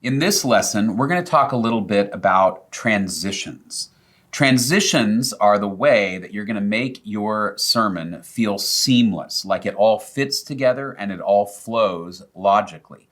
In this lesson, we're going to talk a little bit about transitions. Transitions are the way that you're going to make your sermon feel seamless, like it all fits together and it all flows logically.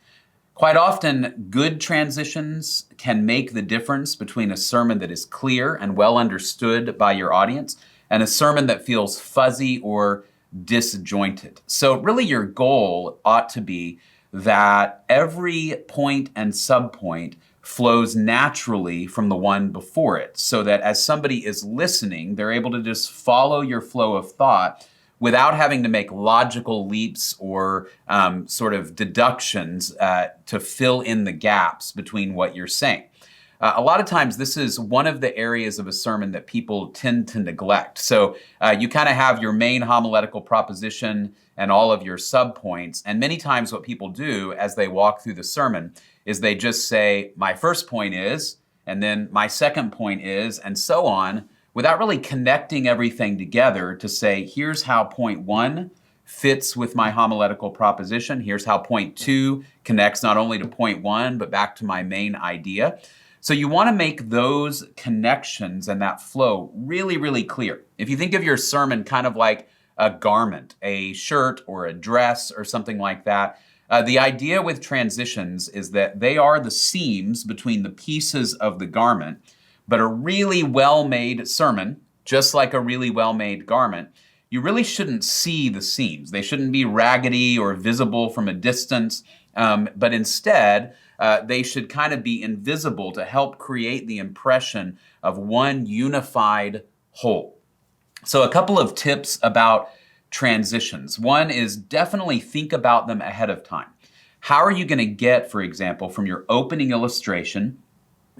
Quite often, good transitions can make the difference between a sermon that is clear and well understood by your audience and a sermon that feels fuzzy or disjointed. So, really, your goal ought to be that every point and subpoint flows naturally from the one before it, so that as somebody is listening, they're able to just follow your flow of thought without having to make logical leaps or sort of deductions to fill in the gaps between what you're saying. A lot of times, this is one of the areas of a sermon that people tend to neglect. So you kind of have your main homiletical proposition and all of your subpoints. And many times what people do as they walk through the sermon is they just say, my first point is, and then my second point is, and so on, without really connecting everything together to say, here's how point one fits with my homiletical proposition. Here's how point two connects not only to point one, but back to my main idea. So you want to make those connections and that flow really, really clear. If you think of your sermon kind of like a garment, a shirt or a dress or something like that, the idea with transitions is that they are the seams between the pieces of the garment, but a really well-made sermon, just like a really well-made garment, you really shouldn't see the seams. They shouldn't be raggedy or visible from a distance, but instead, they should kind of be invisible to help create the impression of one unified whole. So a couple of tips about transitions. One is definitely think about them ahead of time. How are you going to get, for example, from your opening illustration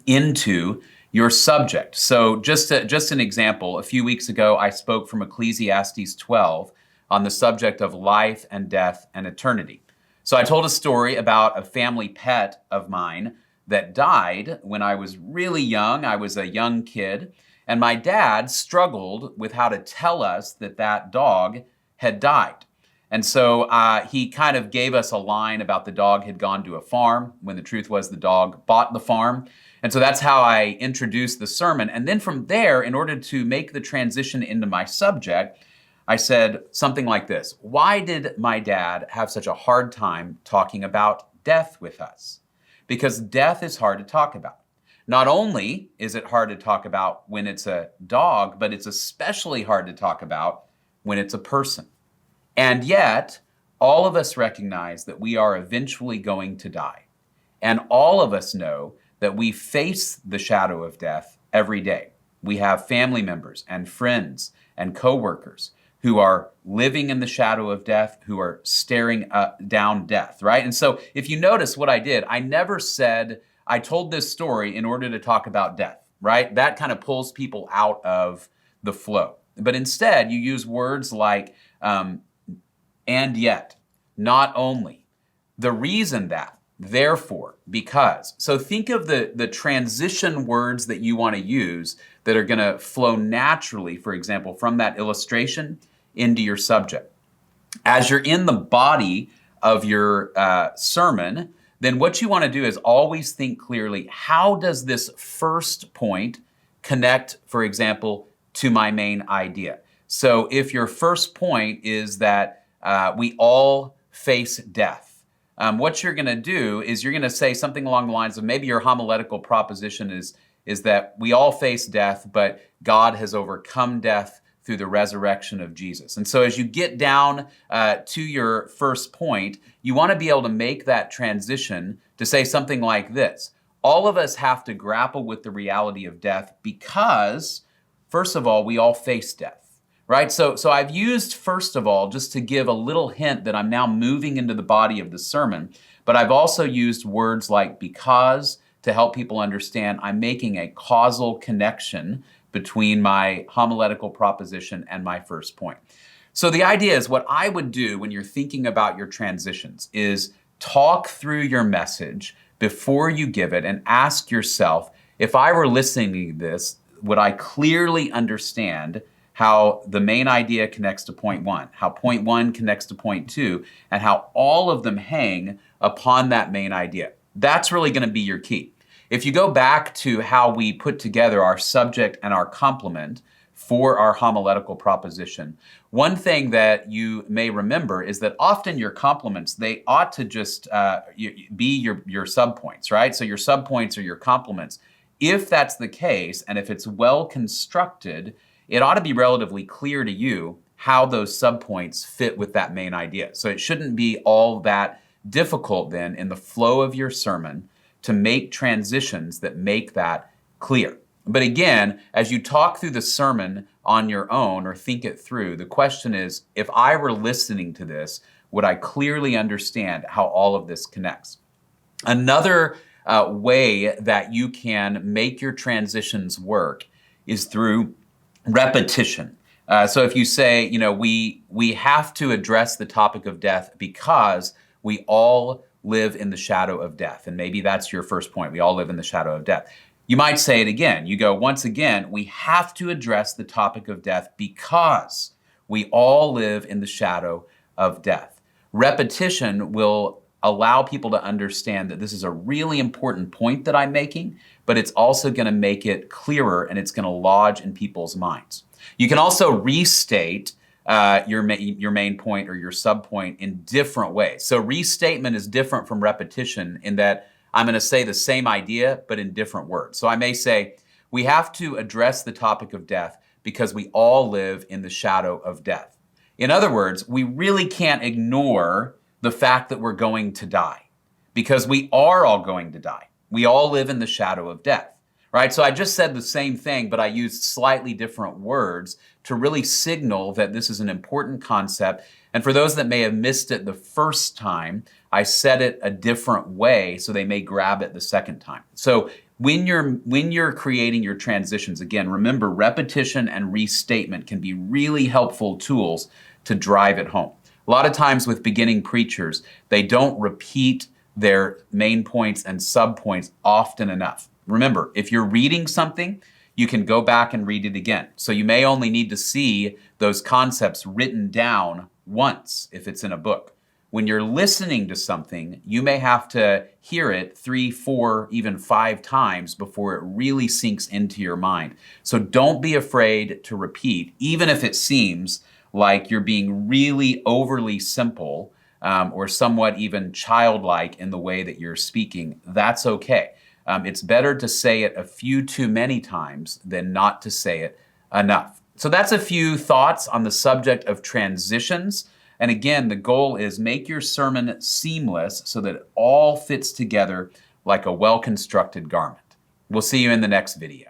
into your subject? So just an example, a few weeks ago, I spoke from Ecclesiastes 12 on the subject of life and death and eternity. So I told a story about a family pet of mine that died when I was really young. I was a young kid, and my dad struggled with how to tell us that that dog had died. And so he kind of gave us a line about the dog had gone to a farm, when the truth was the dog bought the farm. And so that's how I introduced the sermon. And then from there, in order to make the transition into my subject, I said something like this: why did my dad have such a hard time talking about death with us? Because death is hard to talk about. Not only is it hard to talk about when it's a dog, but it's especially hard to talk about when it's a person. And yet, all of us recognize that we are eventually going to die. And all of us know that we face the shadow of death every day. We have family members and friends and coworkers who are living in the shadow of death, who are staring down death, right? And so if you notice what I did, I never said, I told this story in order to talk about death, right? That kind of pulls people out of the flow. But instead, you use words like, and yet, not only, the reason that, therefore, because. So think of the transition words that you want to use that are going to flow naturally, for example, from that illustration into your subject. As you're in the body of your sermon, then what you want to do is always think clearly, how does this first point connect, for example, to my main idea? So if your first point is that we all face death, what you're going to do is you're going to say something along the lines of, maybe your homiletical proposition is that we all face death, but God has overcome death through the resurrection of Jesus. And so as you get down to your first point, you want to be able to make that transition to say something like this: all of us have to grapple with the reality of death because, first of all, we all face death, right? So I've used first of all just to give a little hint that I'm now moving into the body of the sermon, but I've also used words like because to help people understand I'm making a causal connection between my homiletical proposition and my first point. So the idea is, what I would do when you're thinking about your transitions is talk through your message before you give it and ask yourself, if I were listening to this, would I clearly understand how the main idea connects to point one, how point one connects to point two, and how all of them hang upon that main idea? That's really going to be your key. If you go back to how we put together our subject and our complement for our homiletical proposition, one thing that you may remember is that often your complements, they ought to just be your subpoints, right? So your subpoints are your complements. If that's the case, and if it's well constructed, it ought to be relatively clear to you how those subpoints fit with that main idea. So it shouldn't be all that difficult then in the flow of your sermon to make transitions that make that clear. But again, as you talk through the sermon on your own or think it through, the question is, if I were listening to this, would I clearly understand how all of this connects? Another way that you can make your transitions work is through repetition. So if you say, we have to address the topic of death because we all live in the shadow of death. And maybe that's your first point. We all live in the shadow of death. You might say it again. You go, once again, we have to address the topic of death because we all live in the shadow of death. Repetition will allow people to understand that this is a really important point that I'm making, but it's also going to make it clearer and it's going to lodge in people's minds. You can also restate your main point or your subpoint in different ways. So restatement is different from repetition in that I'm going to say the same idea, but in different words. So I may say, we have to address the topic of death because we all live in the shadow of death. In other words, we really can't ignore the fact that we're going to die because we are all going to die. We all live in the shadow of death, right? So I just said the same thing, but I used slightly different words to really signal that this is an important concept. And for those that may have missed it the first time, I said it a different way so they may grab it the second time. So when you're creating your transitions, again, remember repetition and restatement can be really helpful tools to drive it home. A lot of times with beginning preachers, they don't repeat their main points and subpoints often enough. Remember, if you're reading something, you can go back and read it again. So you may only need to see those concepts written down once if it's in a book. When you're listening to something, you may have to hear it 3, 4, even 5 times before it really sinks into your mind. So don't be afraid to repeat, even if it seems like you're being really overly simple or somewhat even childlike in the way that you're speaking. That's okay. It's better to say it a few too many times than not to say it enough. So that's a few thoughts on the subject of transitions. And again, the goal is make your sermon seamless so that it all fits together like a well-constructed garment. We'll see you in the next video.